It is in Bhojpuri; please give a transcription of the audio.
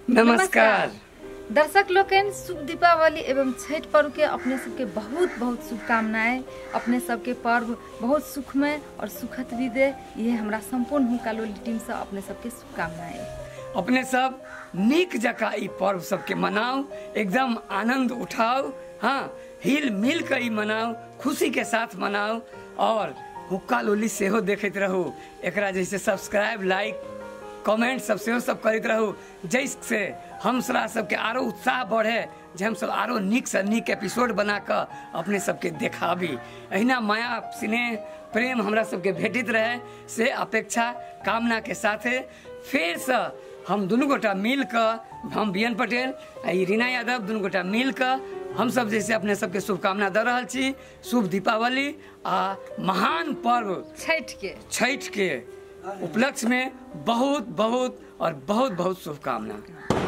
नमस्कार दर्शक लोकन, शुभ दीपावली एवं छठ पर्व के अपने सबके बहुत बहुत शुभकामनाएं। अपने सबके पर्व बहुत सुखमय और सुखद बीते, ये हमरा संपूर्ण हुक्का लोली टीम से अपने सबके शुभकामनाएं। अपने सब नीक जका ई पर्व सबके मनाओ, एकदम आनंद उठाओ। हाँ, हिल मिल कर ई मनाओ, खुशी के साथ मनाओ और हुक्का लोली सेहो देखते रहो। एकरा जैसे सब्सक्राइब, लाइक, कमेंट सब सेहो सब करते रहो, जैसे हम सबके आरो उत्साह बढ़े, जे हम सब आरो नीक से नीक एपिसोड बना कर अपने सबके देखाबी। अहिना माया स्नेह प्रेम हमरा सबके भेटित रहे से अपेक्षा कामना के साथे फिर से हम दुनू गोटा मिल कर, हम बीएन पटेल आ रीना यादव दुनू गोटा मिल कर हम सब जैसे अपने सबके शुभकामना दे रहा छी। शुभ दीपावली आ महान पर्व छठ के उपलक्ष्य में बहुत बहुत और बहुत बहुत शुभकामना।